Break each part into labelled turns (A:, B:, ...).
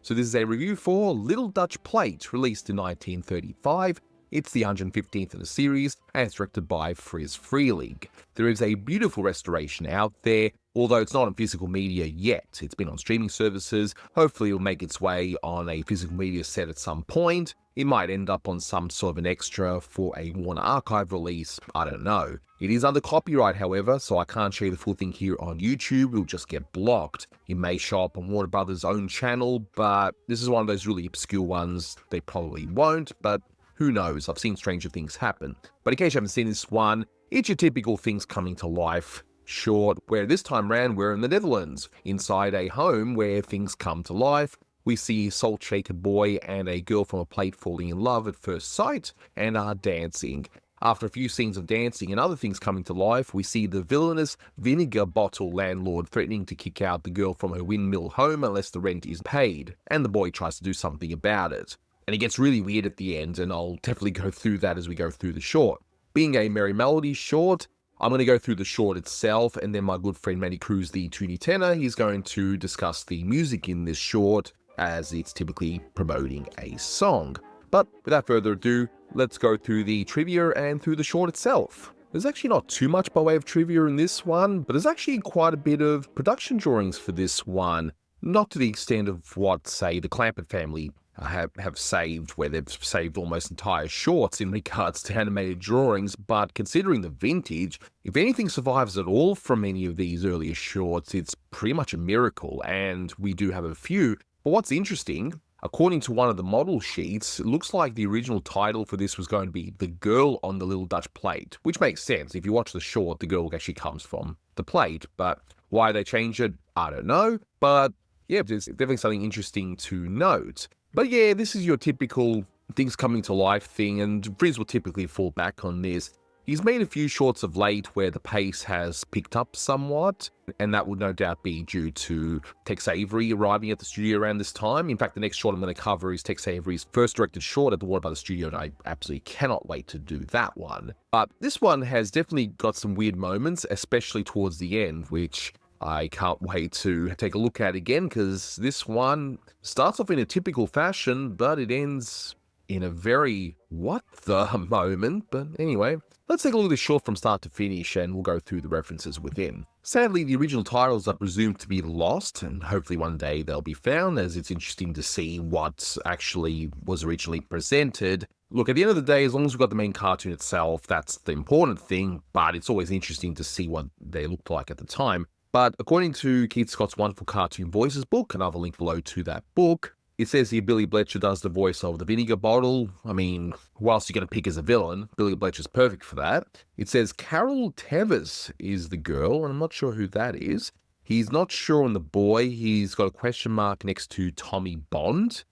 A: So this is a review for Little Dutch Plate, released in 1935. It's the 115th in the series, and it's directed by Friz Freleng. There is a beautiful restoration out there, although it's not on physical media yet. It's been on streaming services. Hopefully it'll make its way on a physical media set at some point. It might end up on some sort of an extra for a Warner Archive release, I don't know. It is under copyright, however, so I can't show you the full thing here on YouTube. It'll just get blocked. It may show up on Warner Brothers' own channel, but this is one of those really obscure ones. They probably won't, but who knows? I've seen stranger things happen. But in case you haven't seen this one, it's your typical things coming to life short, where this time round we're in the Netherlands, inside a home where things come to life. We see a salt-shaker boy and a girl from a plate falling in love at first sight and are dancing. After a few scenes of dancing and other things coming to life, we see the villainous vinegar bottle landlord threatening to kick out the girl from her windmill home unless the rent is paid, and the boy tries to do something about it. And it gets really weird at the end, and I'll definitely go through that as we go through the short. Being a Merry Melodies short, I'm going to go through the short itself, and then my good friend Manny Cruz, the Toonie tenor, he's going to discuss the music in this short, as it's typically promoting a song. But without further ado, let's go through the trivia and through the short itself. There's actually not too much by way of trivia in this one, but there's actually quite a bit of production drawings for this one. Not to the extent of what, say, the Clampett family have saved, where they've saved almost entire shorts in regards to animated drawings, but considering the vintage, if anything survives at all from any of these earlier shorts, it's pretty much a miracle, and we do have a few. But what's interesting, according to one of the model sheets, it looks like the original title for this was going to be The Girl on the Little Dutch Plate, which makes sense. If you watch the short, the girl actually comes from the plate, but why they changed it, I don't know. But yeah, there's definitely something interesting to note. But yeah, this is your typical things coming to life thing, and Friz will typically fall back on this. He's made a few shorts of late where the pace has picked up somewhat, and that would no doubt be due to Tex Avery arriving at the studio around this time. In fact, the next short I'm going to cover is Tex Avery's first directed short at the Warner Brothers studio, and I absolutely cannot wait to do that one. But this one has definitely got some weird moments, especially towards the end, which I can't wait to take a look at again, because this one starts off in a typical fashion, but it ends in a very what the moment. But anyway, let's take a look at this short from start to finish, and we'll go through the references within. Sadly, the original titles are presumed to be lost, and hopefully one day they'll be found, as it's interesting to see what actually was originally presented. Look, at the end of the day, as long as we've got the main cartoon itself, that's the important thing, but it's always interesting to see what they looked like at the time. But according to Keith Scott's Wonderful Cartoon Voices book, another link below to that book, it says here Billy Bletcher does the voice of the vinegar bottle. I mean, who else are you going to pick as a villain? Billy Bletcher's perfect for that. It says Carol Tevis is the girl, and I'm not sure who that is. He's not sure on the boy. He's got a question mark next to Tommy Bond.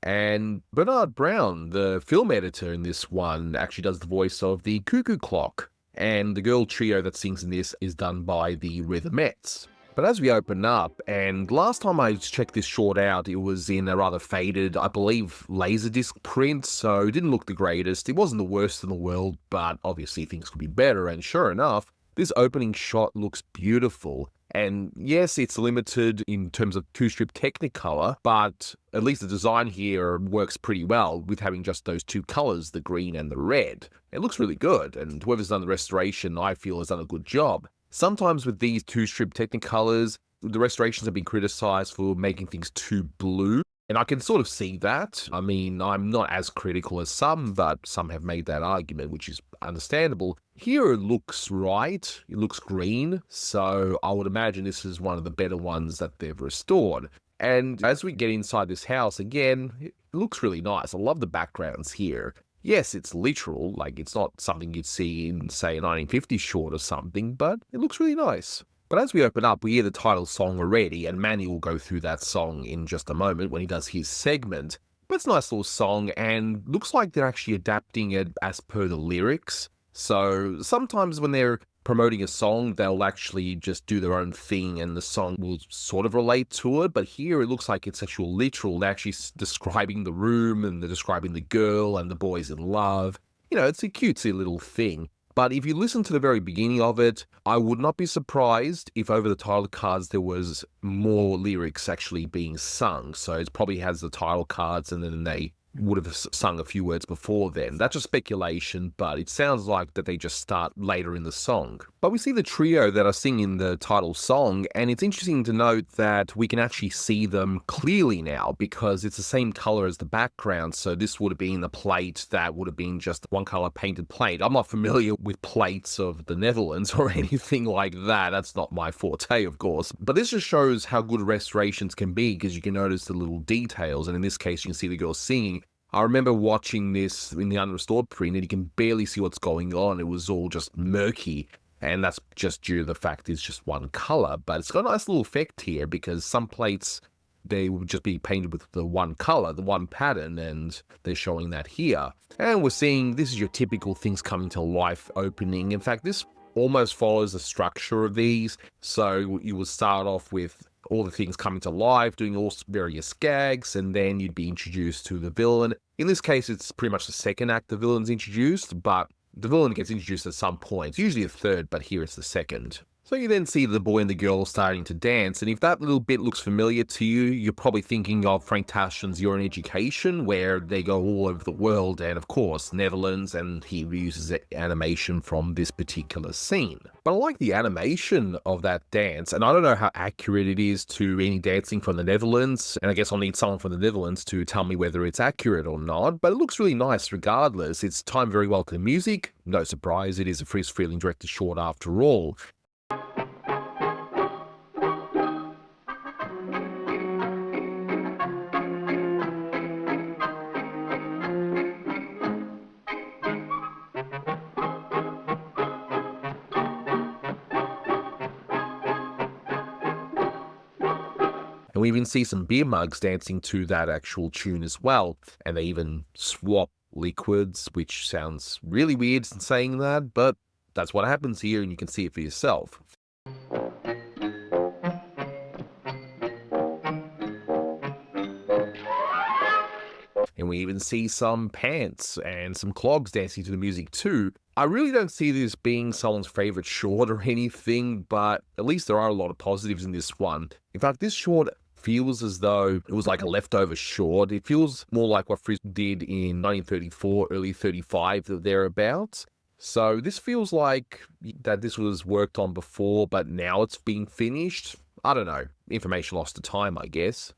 A: And Bernard Brown, the film editor in this one, actually does the voice of the Cuckoo Clock. And the girl trio that sings in this is done by the Rhythmettes. But as we open up, and last time I checked this short out, it was in a rather faded, I believe, Laserdisc print, so it didn't look the greatest. It wasn't the worst in the world, but obviously things could be better, and sure enough, this opening shot looks beautiful. And yes, it's limited in terms of two-strip Technicolor, but at least the design here works pretty well with having just those two colors, the green and the red. It looks really good, and whoever's done the restoration, I feel, has done a good job. Sometimes with these two-strip Technicolors, the restorations have been criticized for making things too blue, and I can sort of see that. I mean, I'm not as critical as some, but some have made that argument, which is understandable. Here it looks right, it looks green, so I would imagine this is one of the better ones that they've restored. And as we get inside this house, again, it looks really nice. I love the backgrounds here. Yes, it's literal, like it's not something you'd see in, say, a 1950s short or something, but it looks really nice. But as we open up, we hear the title song already, and Manny will go through that song in just a moment when he does his segment. But it's a nice little song, and looks like they're actually adapting it as per the lyrics. So sometimes when they're promoting a song, they'll actually just do their own thing, and the song will sort of relate to it. But here it looks like it's actual literal. They're actually describing the room, and they're describing the girl, and the boy's in love. You know, it's a cutesy little thing. But if you listen to the very beginning of it, I would not be surprised if over the title cards there was more lyrics actually being sung. So it probably has the title cards and then they would have sung a few words before then. That's just speculation, but it sounds like that they just start later in the song. But we see the trio that are singing the title song, and it's interesting to note that we can actually see them clearly now because it's the same color as the background. So this would have been the plate that would have been just one color painted plate. I'm not familiar with plates of the Netherlands or anything like that. That's not my forte, of course. But this just shows how good restorations can be because you can notice the little details. And in this case, you can see the girl singing. I remember watching this in the unrestored print and you can barely see what's going on. It was all just murky. And that's just due to the fact it's just one color. But it's got a nice little effect here because some plates, they would just be painted with the one color, the one pattern, and they're showing that here. And we're seeing this is your typical things coming to life opening. In fact, this almost follows the structure of these. So you will start off with all the things coming to life, doing all various gags, and then you'd be introduced to the villain. In this case, it's pretty much the second act the villain's introduced, but the villain gets introduced at some point. It's usually the third, but here it's the second. So you then see the boy and the girl starting to dance, and if that little bit looks familiar to you, you're probably thinking of Frank Tashen's You're in Education, where they go all over the world, and of course, Netherlands, and he uses animation from this particular scene. But I like the animation of that dance, and I don't know how accurate it is to any dancing from the Netherlands, and I guess I'll need someone from the Netherlands to tell me whether it's accurate or not, but it looks really nice regardless. It's timed very well to the music. No surprise, it is a Friz Freleng directed short after all. And we even see some beer mugs dancing to that actual tune as well. And they even swap liquids, which sounds really weird in saying that, but that's what happens here and you can see it for yourself. And we even see some pants and some clogs dancing to the music too. I really don't see this being someone's favorite short or anything, but at least there are a lot of positives in this one. In fact, this short feels as though it was like a leftover short. It feels more like what Friz did in 1934, early 35, thereabouts. So this feels like that this was worked on before, but now it's being finished. I don't know. Information lost to time, I guess.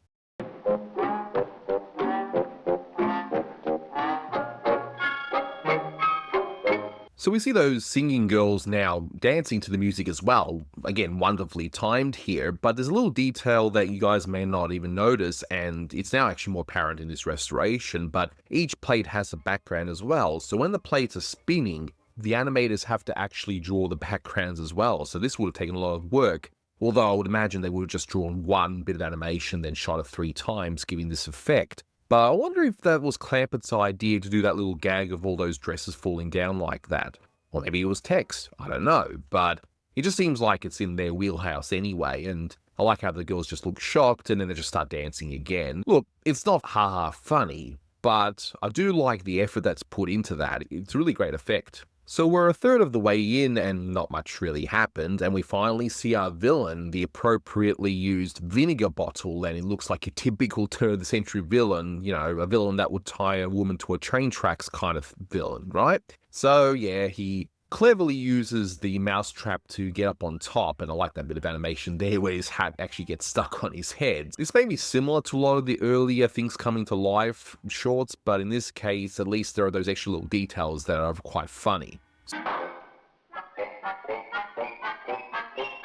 A: So we see those singing girls now dancing to the music as well. Again, wonderfully timed here, but there's a little detail that you guys may not even notice, and it's now actually more apparent in this restoration, but each plate has a background as well. So when the plates are spinning, the animators have to actually draw the backgrounds as well. So this would have taken a lot of work, although I would imagine they would have just drawn one bit of animation, then shot it 3 times, giving this effect. But I wonder if that was Clampett's idea to do that little gag of all those dresses falling down like that. Or maybe it was Tex, I don't know, but it just seems like it's in their wheelhouse anyway, and I like how the girls just look shocked and then they just start dancing again. Look, it's not ha-ha funny, but I do like the effort that's put into that. It's a really great effect. So we're a third of the way in and not much really happened, and we finally see our villain, the appropriately used vinegar bottle, and it looks like a typical turn of the century villain, you know, a villain that would tie a woman to a train tracks kind of villain, right? So yeah, he cleverly uses the mousetrap to get up on top, and I like that bit of animation there where his hat actually gets stuck on his head. This may be similar to a lot of the earlier things coming to life shorts, but in this case, at least there are those extra little details that are quite funny.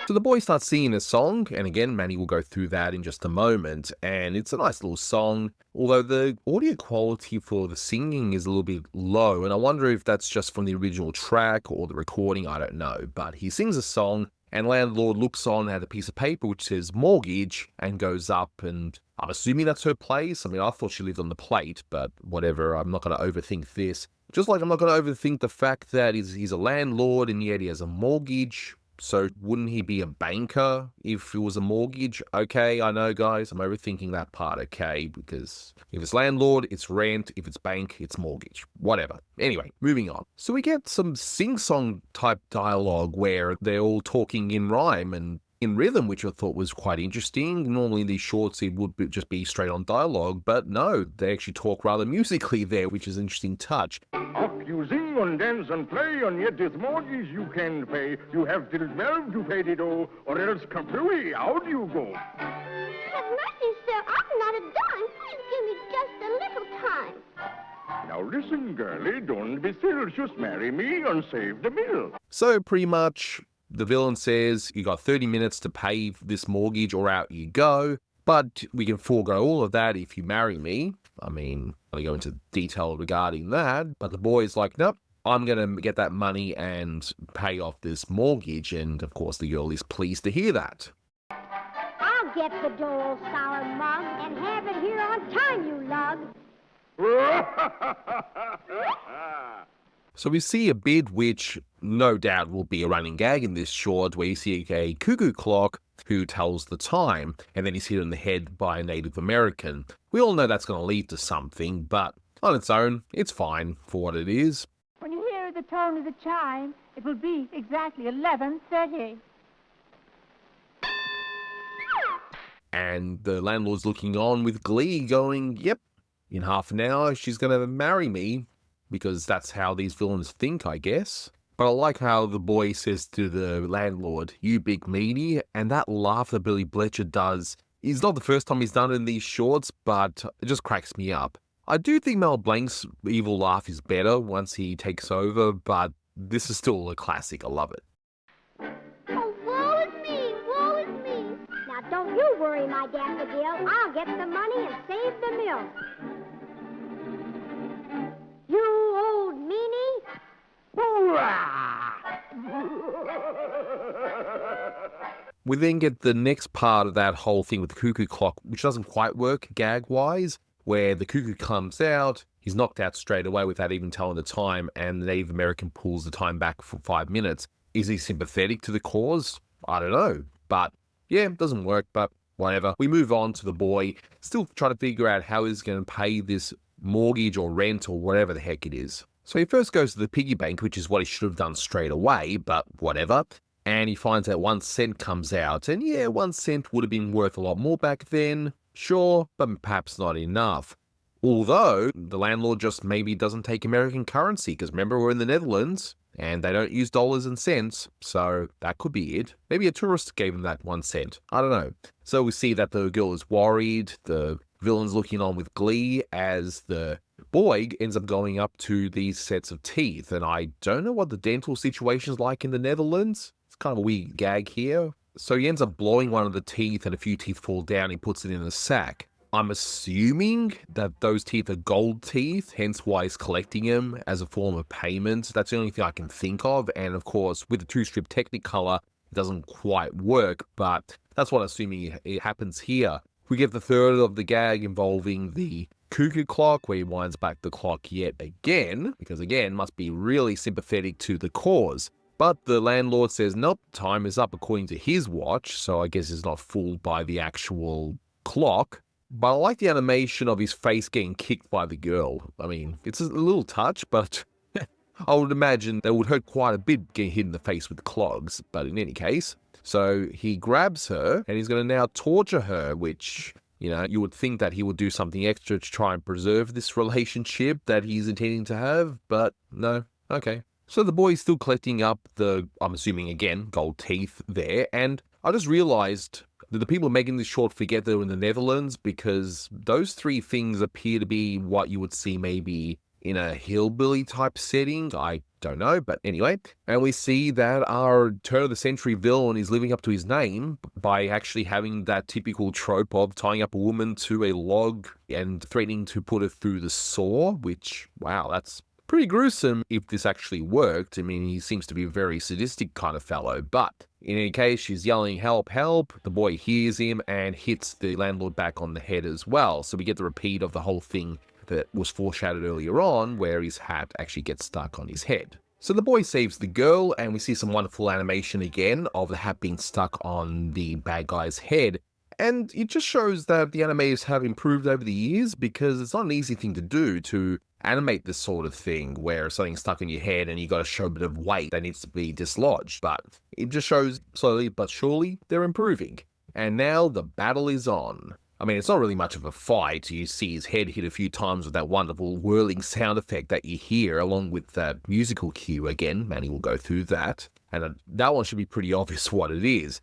A: So the boy starts singing a song, and again, Manny will go through that in just a moment, and it's a nice little song, although the audio quality for the singing is a little bit low, and I wonder if that's just from the original track or the recording, I don't know, but he sings a song, and landlord looks on at a piece of paper which says mortgage, and goes up, and I'm assuming that's her place. I mean, I thought she lived on the plate, but whatever, I'm not going to overthink this. Just like I'm not going to overthink the fact that he's a landlord, and yet he has a mortgage. So wouldn't he be a banker if it was a mortgage? Okay, I know, guys, I'm overthinking that part, okay? Because if it's landlord, it's rent. If it's bank, it's mortgage. Whatever. Anyway, moving on. So we get some sing-song type dialogue where they're all talking in rhyme and in rhythm, which I thought was quite interesting. Normally in these shorts, it would just be straight on dialogue, but no, they actually talk rather musically there, which is an interesting touch.
B: Up you sing and dance and play, and yet this mortgage you can't pay. You have till 12 to pay it all, or else kapooey, out you go.
C: Have mercy, sir, I'm not a dime. Please give me just a little time.
B: Now listen, girlie, don't be silly. Just marry me and save the bill.
A: So pretty much, the villain says, you got 30 minutes to pay this mortgage or out you go, but we can forego all of that if you marry me. I mean, I'll go into detail regarding that, but the boy's like, nope, I'm going to get that money and pay off this mortgage, and of course the girl is pleased to hear that.
C: I'll get the door, old sour mug, and have it here on time, you lug.
A: So we see a bit which no doubt will be a running gag in this short, where you see a cuckoo clock who tells the time, and then he's hit in the head by a Native American. We all know that's going to lead to something, but on its own, it's fine for what it is.
D: When you hear the tone of the chime, it will be exactly 11:30.
A: And the landlord's looking on with glee, going, yep, in half an hour she's going to marry me, because that's how these villains think, I guess. But I like how the boy says to the landlord, you big meanie, and that laugh that Billy Bletcher does is not the first time he's done it in these shorts, but it just cracks me up. I do think Mel Blanc's evil laugh is better once he takes over, but this is still a classic. I love it.
C: Oh, woe is me, woe is me. Now, don't you worry, my daffodil. I'll get the money and save the mill. You old meanie.
A: We then get the next part of that whole thing with the cuckoo clock, which doesn't quite work gag-wise, where the cuckoo comes out, he's knocked out straight away without even telling the time, and the Native American pulls the time back for 5 minutes. Is he sympathetic to the cause? I don't know. But yeah, it doesn't work, but whatever. We move on to the boy, still trying to figure out how he's going to pay this mortgage or rent or whatever the heck it is. So he first goes to the piggy bank, which is what he should have done straight away, but whatever. And he finds that 1 cent comes out. And yeah, 1 cent would have been worth a lot more back then. Sure, but perhaps not enough. Although, the landlord just maybe doesn't take American currency, because remember, we're in the Netherlands, and they don't use dollars and cents, so that could be it. Maybe a tourist gave him that 1 cent. I don't know. So we see that the girl is worried, the villain's looking on with glee as the boy ends up going up to these sets of teeth. And I don't know what the dental situation's like in the Netherlands. It's kind of a weird gag here. So he ends up blowing one of the teeth and a few teeth fall down. He puts it in a sack. I'm assuming that those teeth are gold teeth, hence why he's collecting them as a form of payment. That's the only thing I can think of. And of course, with the 2-strip Technicolor, it doesn't quite work, but that's what I'm assuming it happens here. We get the third of the gag involving the cuckoo clock, where he winds back the clock yet again, because again, must be really sympathetic to the cause. But the landlord says, nope, time is up according to his watch, so I guess he's not fooled by the actual clock. But I like the animation of his face getting kicked by the girl. I mean, it's a little touch, but I would imagine that would hurt quite a bit getting hit in the face with clogs. But in any case, so he grabs her and he's going to now torture her, which, you know, you would think that he would do something extra to try and preserve this relationship that he's intending to have, but no. Okay. So the boy's still collecting up the, I'm assuming again, gold teeth there, and I just realized that the people making this short forget they're in the Netherlands, because those 3 things appear to be what you would see maybe in a hillbilly type setting. I don't know, but anyway. And we see that our turn of the century villain is living up to his name by actually having that typical trope of tying up a woman to a log and threatening to put her through the saw, which, wow, that's pretty gruesome if this actually worked. I mean, he seems to be a very sadistic kind of fellow, but in any case, she's yelling, help, help. The boy hears him and hits the landlord back on the head as well. So we get the repeat of the whole thing that was foreshadowed earlier on, where his hat actually gets stuck on his head. So the boy saves the girl, and we see some wonderful animation again of the hat being stuck on the bad guy's head. And it just shows that the animators have improved over the years, because it's not an easy thing to do to animate this sort of thing where something's stuck in your head and you got to show a bit of weight that needs to be dislodged. But it just shows slowly but surely they're improving. And now the battle is on. I mean, it's not really much of a fight. You see his head hit a few times with that wonderful whirling sound effect that you hear, along with that musical cue again. Manny will go through that. And that one should be pretty obvious what it is.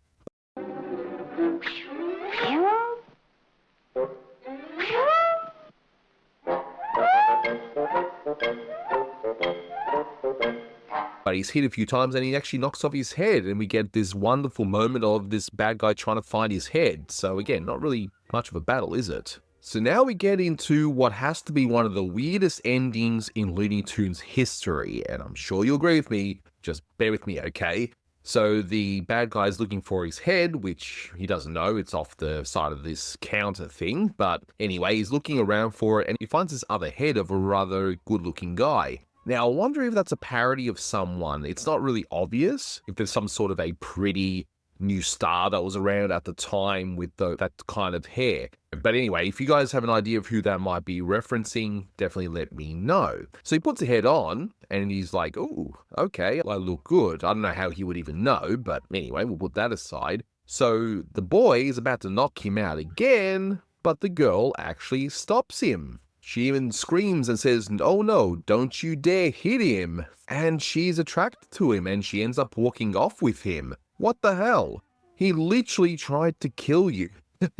A: But he's hit a few times and he actually knocks off his head, and we get this wonderful moment of this bad guy trying to find his head. So again, not really much of a battle, is it? So now we get into what has to be one of the weirdest endings in Looney Tunes history, and I'm sure you'll agree with me, just bear with me, okay? So the bad guy's looking for his head, which he doesn't know, it's off the side of this counter thing, but anyway, he's looking around for it and he finds this other head of a rather good-looking guy. Now, I wonder if that's a parody of someone. It's not really obvious if there's some sort of a pretty new star that was around at the time with that kind of hair. But anyway, if you guys have an idea of who that might be referencing, definitely let me know. So he puts the head on and he's like, "Ooh, okay, I look good." I don't know how he would even know, but anyway, we'll put that aside. So the boy is about to knock him out again, but the girl actually stops him. She even screams and says, "Oh no, don't you dare hit him." And she's attracted to him and she ends up walking off with him. What the hell? He literally tried to kill you.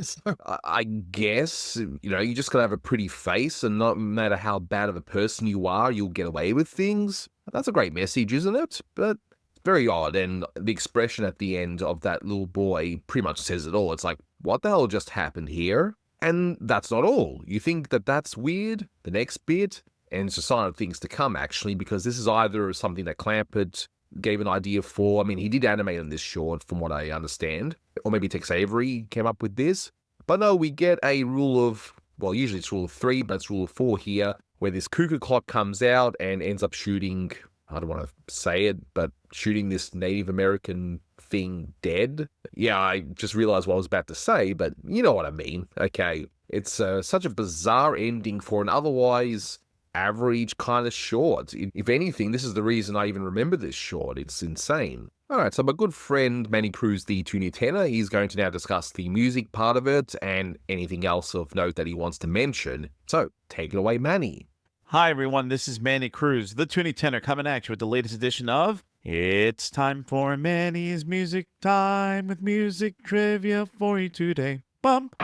A: So I guess, you just gotta have a pretty face, and no matter how bad of a person you are, you'll get away with things. That's a great message, isn't it? But very odd, and the expression at the end of that little boy pretty much says it all. It's like, what the hell just happened here? And that's not all. You think that that's weird? The next bit, and it's a sign of things to come, actually, because this is either something that Clampett gave an idea for. I mean, he did animate in this short, from what I understand. Or maybe Tex Avery came up with this. But no, we get a rule of, well, usually it's rule of 3, but it's rule of 4 here, where this cuckoo clock comes out and ends up shooting, I don't want to say it, but shooting this Native American thing dead. Yeah, I just realized what I was about to say, but you know what I mean. Okay, it's such a bizarre ending for an otherwise average kind of short. If anything, this is the reason I even remember this short. It's insane. Alright, so my good friend Manny Cruz, the tuning tenor, he's going to now discuss the music part of it and anything else of note that he wants to mention. So, take it away, Manny.
E: Hi everyone, this is Manny Cruz, the tuning tenor, coming at you with the latest edition of It's Time for Manny's Music Time with music trivia for you today. Bump!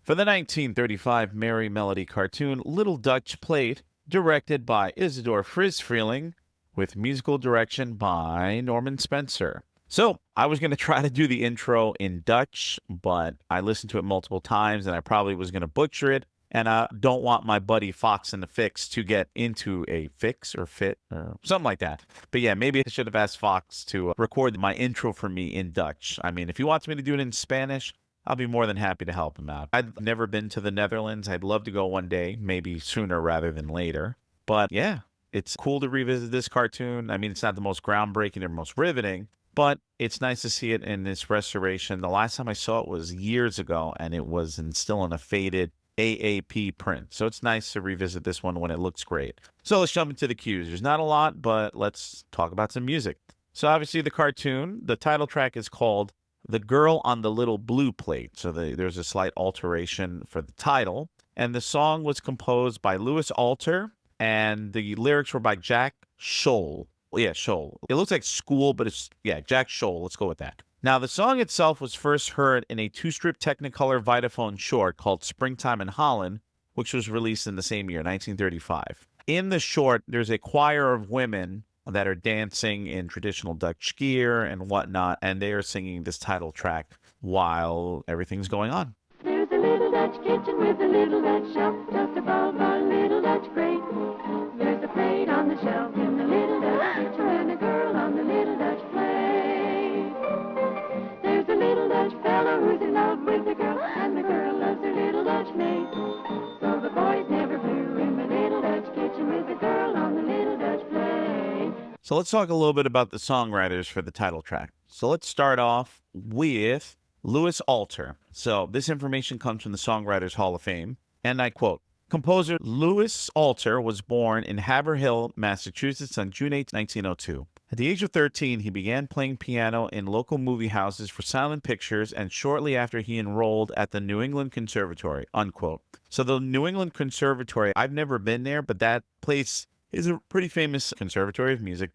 E: For the 1935 Merry Melody cartoon Little Dutch Plate, directed by Isidore Friz Freleng, with musical direction by Norman Spencer. So, I was going to try to do the intro in Dutch, but I listened to it multiple times and I probably was going to butcher it, and I don't want my buddy Fox and the Fix to get into a fix or fit or something like that. But yeah, maybe I should have asked Fox to record my intro for me in Dutch. I mean, if he wants me to do it in Spanish, I'll be more than happy to help him out. I've never been to the Netherlands. I'd love to go one day, maybe sooner rather than later. But yeah, it's cool to revisit this cartoon. I mean, it's not the most groundbreaking or most riveting, but it's nice to see it in this restoration. The last time I saw it was years ago, and it was still in a faded AAP print. So it's nice to revisit this one when it looks great. So let's jump into the cues. There's not a lot, but let's talk about some music. So obviously the cartoon, the title track is called The Girl on the Little Blue Plate. So there's a slight alteration for the title. And the song was composed by Louis Alter, and the lyrics were by Jack Scholl. Yeah, Scholl. It looks like School, but it's, yeah, Jack Scholl. Let's go with that. Now, the song itself was first heard in a 2-strip Technicolor Vitaphone short called Springtime in Holland, which was released in the same year, 1935. In the short, there's a choir of women that are dancing in traditional Dutch gear and whatnot, and they are singing this title track while everything's going on.
F: There's a little Dutch kitchen with a little Dutch shelf just above our little Dutch grate. There's a plate on the shelf in the little Dutch kitchen and a girl on the little Dutch plate. There's a little Dutch fella who's in love with the girl, and the girl loves her little Dutch mate. So the boys never blue in the little Dutch
E: So let's talk a little bit about the songwriters for the title track. So let's start off with Louis Alter. So this information comes from the Songwriters Hall of Fame, and I quote, "Composer Louis Alter was born in Haverhill, Massachusetts on June 8, 1902. At the age of 13, he began playing piano in local movie houses for silent pictures, and shortly after he enrolled at the New England Conservatory," unquote. So the New England Conservatory, I've never been there, but that place is a pretty famous conservatory of music,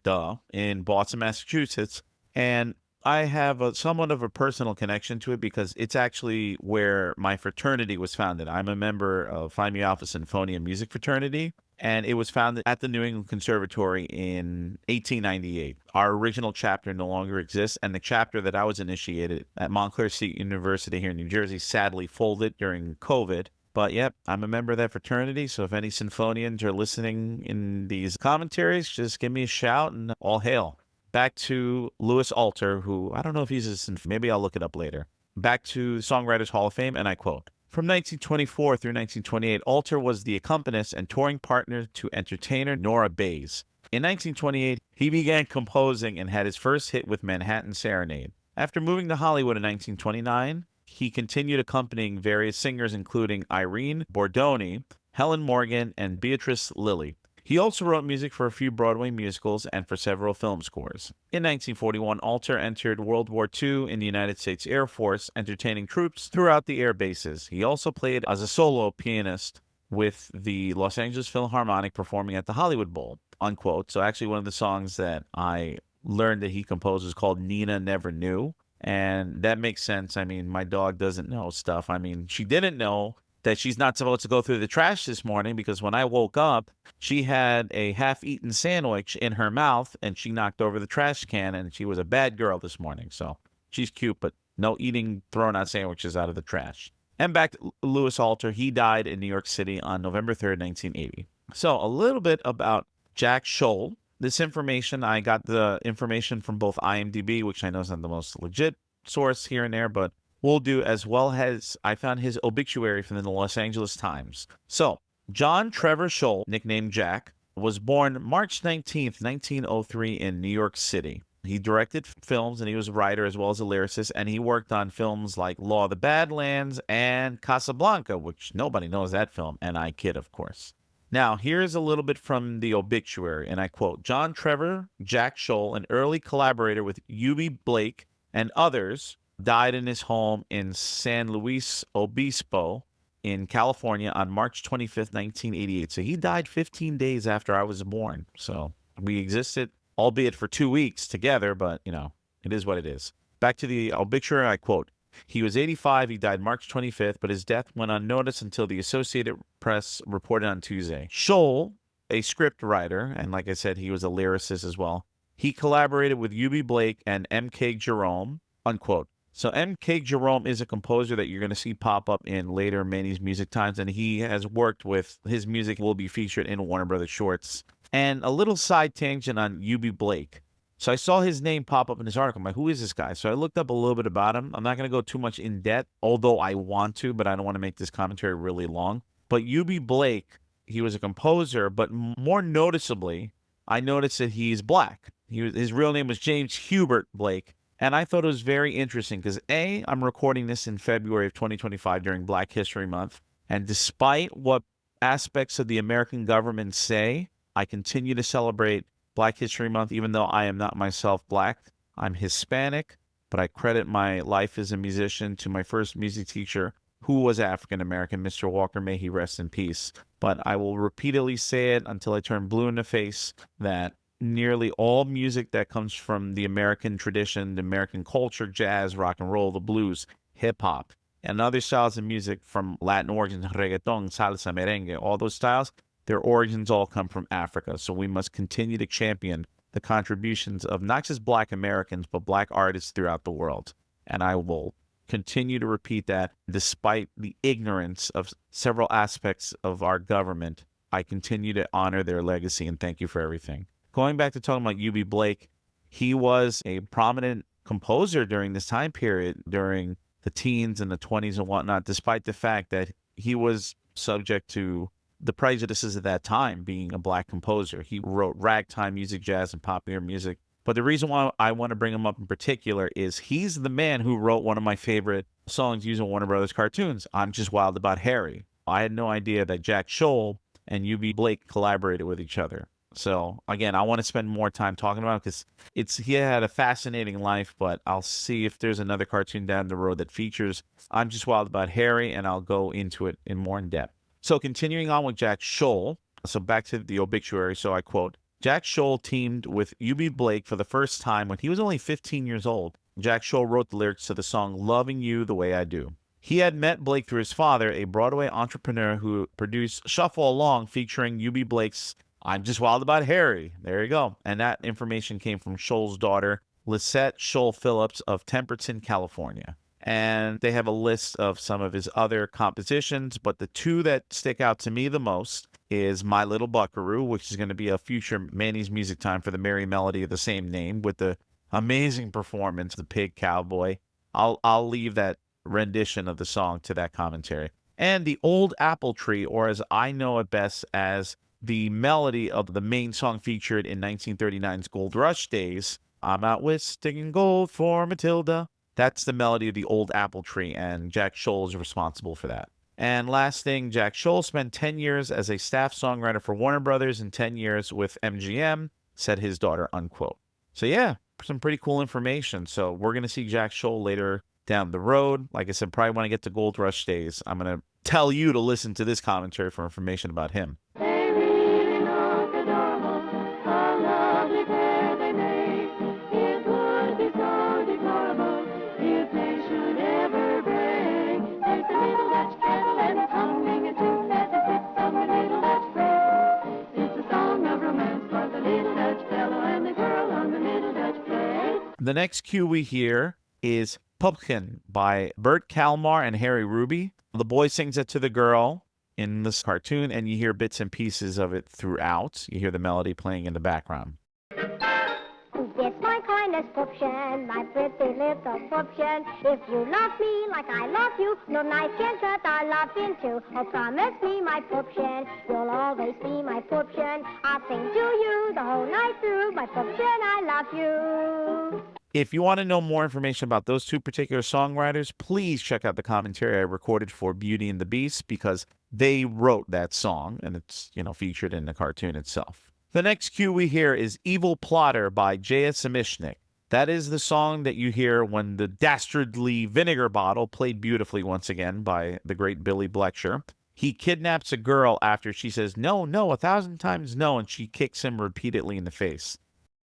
E: in Boston, Massachusetts. And I have somewhat of a personal connection to it because it's actually where my fraternity was founded. I'm a member of Phi Mu Alpha Sinfonia Music Fraternity, and it was founded at the New England Conservatory in 1898. Our original chapter no longer exists, and the chapter that I was initiated at Montclair State University here in New Jersey sadly folded during COVID. But yep, I'm a member of that fraternity, so if any Sinfonians are listening in these commentaries, just give me a shout and all hail. Back to Louis Alter, who I don't know if he's maybe I'll look it up later. Back to Songwriters Hall of Fame, and I quote, "From 1924 through 1928, Alter was the accompanist and touring partner to entertainer Nora Bayes. In 1928, he began composing and had his first hit with Manhattan Serenade. After moving to Hollywood in 1929, he continued accompanying various singers including Irene Bordoni, Helen Morgan, and Beatrice Lillie. He also wrote music for a few Broadway musicals and for several film scores. In 1941, Alter entered World War II in the United States Air Force, entertaining troops throughout the air bases. He also played as a solo pianist with the Los Angeles Philharmonic, performing at the Hollywood Bowl," unquote. So actually one of the songs that I learned that he composed is called Nina Never Knew. And that makes sense. I mean, my dog doesn't know stuff. I mean, she didn't know that she's not supposed to go through the trash this morning because when I woke up, she had a half-eaten sandwich in her mouth and she knocked over the trash can, and she was a bad girl this morning. So she's cute, but no eating throwing out sandwiches out of the trash. And back to Louis Alter, he died in New York City on November 3rd, 1980. So a little bit about Jack Scholl. This information, I got the information from both IMDb, which I know is not the most legit source here and there, but we'll do, as well as I found his obituary from the Los Angeles Times. So, John Trevor Scholl, nicknamed Jack, was born March 19th, 1903 in New York City. He directed films, and he was a writer as well as a lyricist, and he worked on films like Law of the Badlands and Casablanca, which nobody knows that film, and I kid, of course. Now, here's a little bit from the obituary, and I quote, "John Trevor, Jack Scholl, an early collaborator with Eubie Blake and others, died in his home in San Luis Obispo in California on March 25th, 1988. So he died 15 days after I was born. So we existed, albeit for 2 weeks together, but, you know, it is what it is. Back to the obituary, I quote, "He was 85. He died March 25th, but his death went unnoticed until the Associated Press reported on Tuesday." Scholl, a script writer, and like I said, he was a lyricist as well. He collaborated with Eubie Blake and M.K. Jerome, unquote. So M.K. Jerome is a composer that you're going to see pop up in later Manny's Music Times, and he has worked with, his music will be featured in Warner Brothers shorts. And a little side tangent on Eubie Blake. So I saw his name pop up in this article. I'm like, who is this guy? So I looked up a little bit about him. I'm not going to go too much in depth, although I want to, but I don't want to make this commentary really long. But Eubie Blake, he was a composer, but more noticeably, I noticed that he's black. His real name was James Hubert Blake. And I thought it was very interesting because, A, I'm recording this in February of 2025 during Black History Month. And despite what aspects of the American government say, I continue to celebrate Black History Month, even though I am not myself black. I'm Hispanic, but I credit my life as a musician to my first music teacher, who was African American, Mr. Walker. May he rest in peace. But I will repeatedly say it until I turn blue in the face that nearly all music that comes from the American tradition, the American culture, jazz, rock and roll, the blues, hip hop, and other styles of music from Latin origins, reggaeton, salsa, merengue, all those styles, their origins all come from Africa. So we must continue to champion the contributions of not just black Americans, but black artists throughout the world. And I will continue to repeat that despite the ignorance of several aspects of our government. I continue to honor their legacy and thank you for everything. Going back to talking about Eubie Blake, he was a prominent composer during this time period, during the teens and the 20s and whatnot, despite the fact that he was subject to the prejudices at that time, being a black composer. He wrote ragtime music, jazz, and popular music. But the reason why I want to bring him up in particular is he's the man who wrote one of my favorite songs using Warner Brothers cartoons, I'm Just Wild About Harry. I had no idea that Jack Scholl and Eubie Blake collaborated with each other. So, again, I want to spend more time talking about it because he had a fascinating life, but I'll see if there's another cartoon down the road that features I'm Just Wild About Harry, and I'll go into it more in depth. So, continuing on with Jack Scholl, so back to the obituary, so I quote, Jack Scholl teamed with Eubie Blake for the first time when he was only 15 years old. Jack Scholl wrote the lyrics to the song Loving You the Way I Do. He had met Blake through his father, a Broadway entrepreneur who produced Shuffle Along featuring Eubie Blake's I'm Just Wild About Harry. There you go. And that information came from Scholl's daughter, Lisette Scholl Phillips of Temperton, California. And they have a list of some of his other compositions, but the two that stick out to me the most is My Little Buckaroo, which is going to be a future Manny's Music Time for the merry melody of the same name with the amazing performance, the pig cowboy. I'll leave that rendition of the song to that commentary. And The Old Apple Tree, or as I know it best as the melody of the main song featured in 1939's Gold Rush days, I'm out whisking gold for Matilda. That's the melody of The Old Apple Tree, and Jack Scholl is responsible for that. And last thing, Jack Scholl spent 10 years as a staff songwriter for Warner Brothers and 10 years with MGM, said his daughter, unquote. So yeah, some pretty cool information. So we're going to see Jack Scholl later down the road. Like I said, probably when I get to Gold Rush days, I'm going to tell you to listen to this commentary for information about him.
F: They really look adorable, a lovely pair they make. It would be so deplorable if they should ever break. There's a little Dutch kettle and it's humming a tune as it sits on the little Dutch plate. It's a song of romance for the little Dutch fellow and the girl on the little Dutch plate.
E: The next cue we hear is Pumpkin by Bert Kalmar and Harry Ruby. The boy sings it to the girl in this cartoon, and you hear bits and pieces of it throughout. You hear the melody playing in the background.
C: It's my kindness, Pupchen, my pretty little Pupchen. If you love me like I love you, no knife can cut our love in two. Oh, promise me, my Pupchen, you'll always be my Pupchen. I'll sing to you the whole night through, my Pupchen, I love you.
E: If you want to know more information about those two particular songwriters, please check out the commentary I recorded for Beauty and the Beast, because they wrote that song, and it's, featured in the cartoon itself. The next cue we hear is Evil Plotter by J.S. Samishnik. That is the song that you hear when the dastardly vinegar bottle, played beautifully once again by the great Billy Bletcher. He kidnaps a girl after she says, no, 1,000 times no, and she kicks him repeatedly in the face.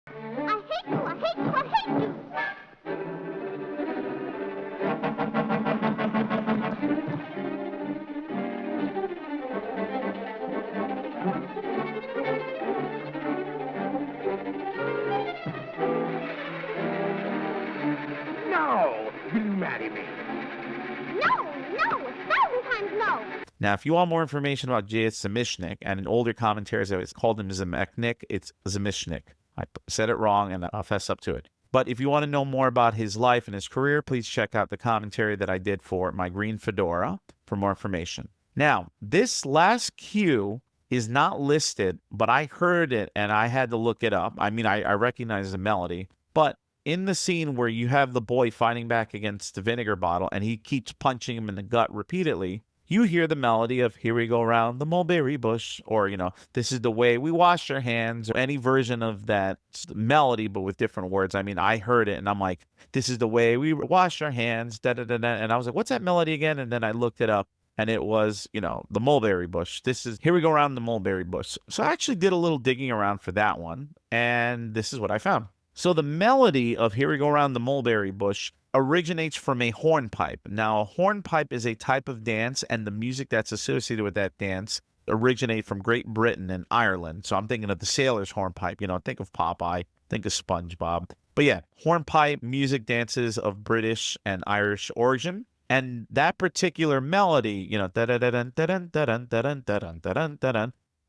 C: I hate you, I hate you, I hate you.
B: Now, will you marry me?
C: No, 1,000 times no.
E: Now, if you want more information about J.S. Samishnik, and in older commentaries it's called him Zemechnik, it's Zemishnik. I said it wrong, and I'll fess up to it. But if you want to know more about his life and his career, please check out the commentary that I did for My Green Fedora for more information. Now, this last cue is not listed, but I heard it, and I had to look it up. I mean, I recognize the melody, but in the scene where you have the boy fighting back against the vinegar bottle, and he keeps punching him in the gut repeatedly, you hear the melody of Here We Go Round the Mulberry Bush, or, This Is the Way We Wash Our Hands, or any version of that melody, but with different words. I mean, I heard it, and I'm like, This is the way we wash our hands, da-da-da-da. And I was like, what's that melody again? And then I looked it up, and it was, the Mulberry Bush. This is Here We Go Round the Mulberry Bush. So I actually did a little digging around for that one, and this is what I found. So the melody of Here We Go Round the Mulberry Bush originates from a hornpipe. Now, a hornpipe is a type of dance, and the music that's associated with that dance originate from Great Britain and Ireland. So I'm thinking of the sailor's hornpipe. Think of Popeye, think of SpongeBob. But yeah, hornpipe music dances of British and Irish origin. And that particular melody,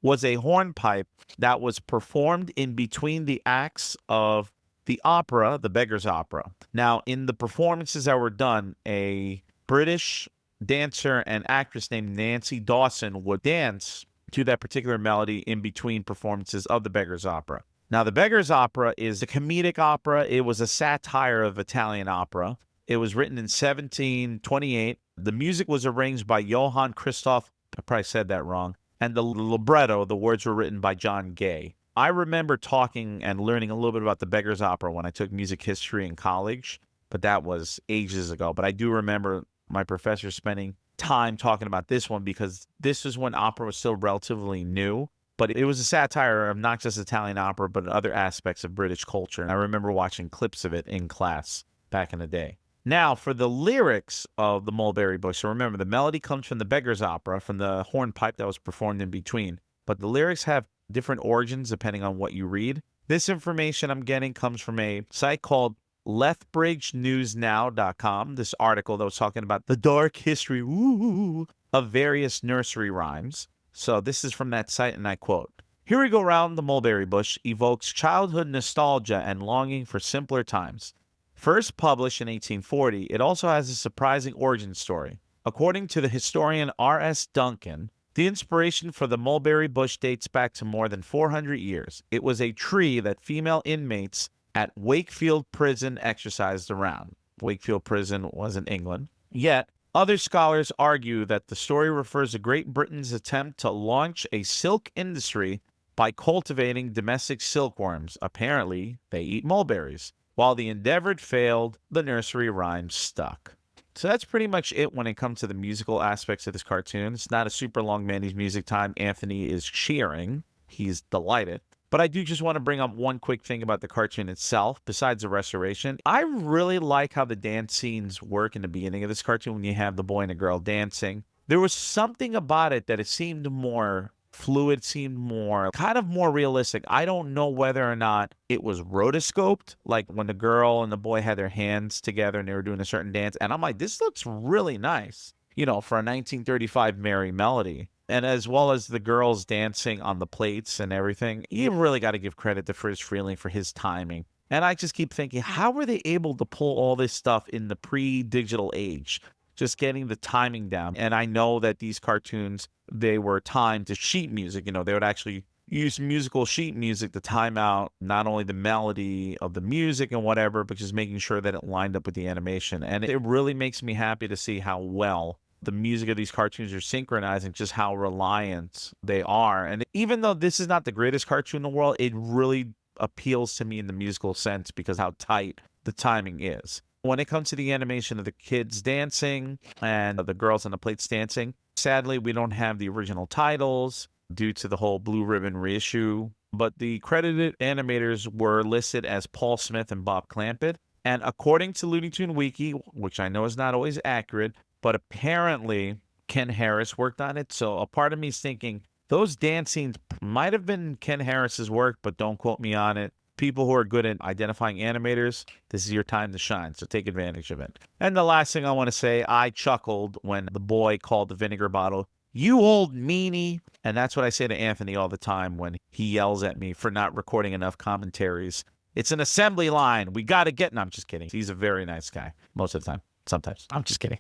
E: was a hornpipe that was performed in between the acts of the opera, the Beggar's Opera. Now, in the performances that were done, a British dancer and actress named Nancy Dawson would dance to that particular melody in between performances of the Beggar's Opera. Now, the Beggar's Opera is a comedic opera. It was a satire of Italian opera. It was written in 1728. The music was arranged by Johann Christoph, I probably said that wrong, and the libretto, the words were written by John Gay. I remember talking and learning a little bit about the Beggar's Opera when I took music history in college, but that was ages ago. But I do remember my professor spending time talking about this one because this is when opera was still relatively new. But it was a satire of not just Italian opera, but other aspects of British culture. And I remember watching clips of it in class back in the day. Now, for the lyrics of the Mulberry Bush, so remember, the melody comes from the Beggar's Opera, from the hornpipe that was performed in between. But the lyrics have different origins depending on what you read. This information I'm getting comes from a site called LethbridgeNewsNow.com. This article that was talking about the dark history of various nursery rhymes. So this is from that site, and I quote, "Here we go round the mulberry bush evokes childhood nostalgia and longing for simpler times. First published in 1840, it also has a surprising origin story. According to the historian R.S. Duncan, the inspiration for the mulberry bush dates back to more than 400 years. It was a tree that female inmates at Wakefield Prison exercised around." Wakefield Prison was in England. Yet, other scholars argue that the story refers to Great Britain's attempt to launch a silk industry by cultivating domestic silkworms. Apparently, they eat mulberries. While the endeavor failed, the nursery rhyme stuck. So that's pretty much it when it comes to the musical aspects of this cartoon. It's not a super long Manny's music time. Anthony is cheering. He's delighted. But I do just want to bring up one quick thing about the cartoon itself, besides the restoration. I really like how the dance scenes work in the beginning of this cartoon when you have the boy and the girl dancing. There was something about it that it seemed more fluid, seemed more, kind of more realistic. I don't know whether or not it was rotoscoped, like when the girl and the boy had their hands together and they were doing a certain dance. And I'm like, this looks really nice, you know, for a 1935 Merry Melody. And as well as the girls dancing on the plates and everything, you really got to give credit to Friz Freleng for his timing. And I just keep thinking, how were they able to pull all this stuff in the pre-digital age? Just getting the timing down. And I know that these cartoons, they were timed to sheet music. You know, they would actually use musical sheet music to time out not only the melody of the music and whatever, but just making sure that it lined up with the animation. And it really makes me happy to see how well the music of these cartoons are synchronizing, just how reliant they are. And even though this is not the greatest cartoon in the world, it really appeals to me in the musical sense because how tight the timing is. When it comes to the animation of the kids dancing and the girls on the plates dancing, sadly, we don't have the original titles due to the whole Blue Ribbon reissue, but the credited animators were listed as Paul Smith and Bob Clampett. And according to Looney Tune Wiki, which I know is not always accurate, but apparently Ken Harris worked on it. So a part of me is thinking those dance scenes might have been Ken Harris's work, but don't quote me on it. People who are good at identifying animators, this is your time to shine, so take advantage of it. And the last thing I want to say, I chuckled when the boy called the vinegar bottle, "You old meanie." And that's what I say to Anthony all the time when he yells at me for not recording enough commentaries. It's an assembly line. We got to get... No, I'm just kidding. He's a very nice guy most of the time. Sometimes. I'm just kidding.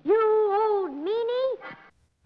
C: You old meanie.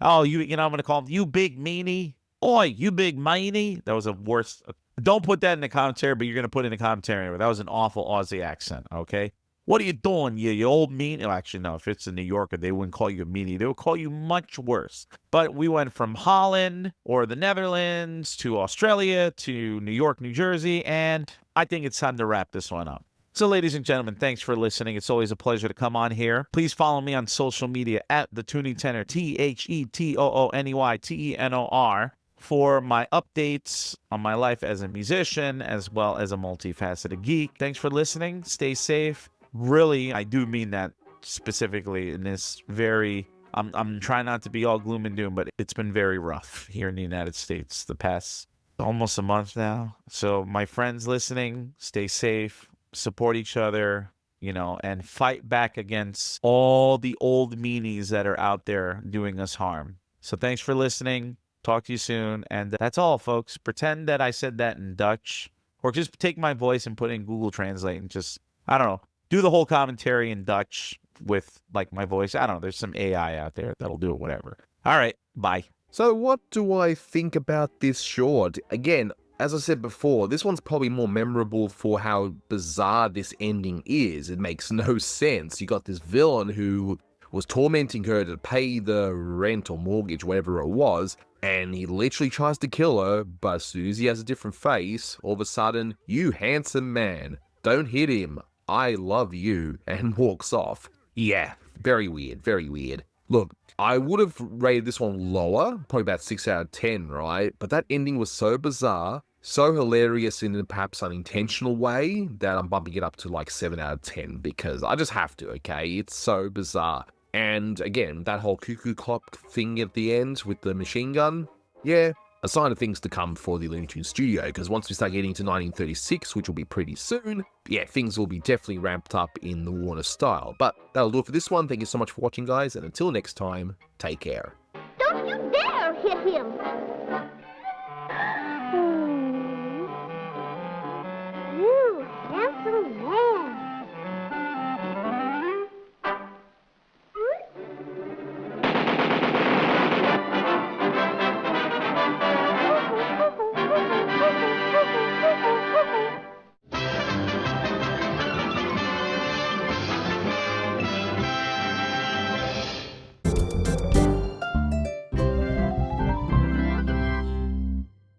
E: Oh, I'm going to call him, "You big meanie." Oi, you big meanie. That was a worse... Don't put that in the commentary, but you're going to put it in the commentary anyway. That was an awful Aussie accent, okay? "What are you doing, you old meanie?" Oh, actually, no. If it's a New Yorker, they wouldn't call you a meanie. They would call you much worse. But we went from Holland or the Netherlands to Australia to New York, New Jersey, and I think it's time to wrap this one up. So, ladies and gentlemen, thanks for listening. It's always a pleasure to come on here. Please follow me on social media at The Tuning Tenor, TheToonyTenor, for my updates on my life as a musician, as well as a multifaceted geek. Thanks for listening. Stay safe. Really, I do mean that specifically in this very... I'm trying not to be all gloom and doom, but it's been very rough here in the United States the past almost a month now. So my friends listening, stay safe. Support each other, and fight back against all the old meanies that are out there doing us harm. So thanks for listening. Talk to you soon. And that's all, folks. Pretend that I said that in Dutch, or just take my voice and put it in Google Translate and just, I don't know, do the whole commentary in Dutch with like my voice. I don't know. There's some AI out there that'll do it, whatever. All right. Bye.
A: So what do I think about this short? Again, as I said before, this one's probably more memorable for how bizarre this ending is. It makes no sense. You got this villain who was tormenting her to pay the rent or mortgage, whatever it was, and he literally tries to kill her, but as soon as he has a different face, all of a sudden, you handsome man, don't hit him, I love you, and walks off. Yeah, very weird, very weird. Look, I would have rated this one lower, probably about 6 out of 10, right? But that ending was so bizarre, so hilarious in a perhaps unintentional way, that I'm bumping it up to like 7 out of 10, because I just have to, okay? It's so bizarre. And again, that whole cuckoo clock thing at the end with the machine gun, yeah, a sign of things to come for the Looney Tunes studio, because once we start getting to 1936, which will be pretty soon, yeah, things will be definitely ramped up in the Warner style. But that'll do it for this one. Thank you so much for watching, guys, and until next time, take care.
C: Don't you dare hit him!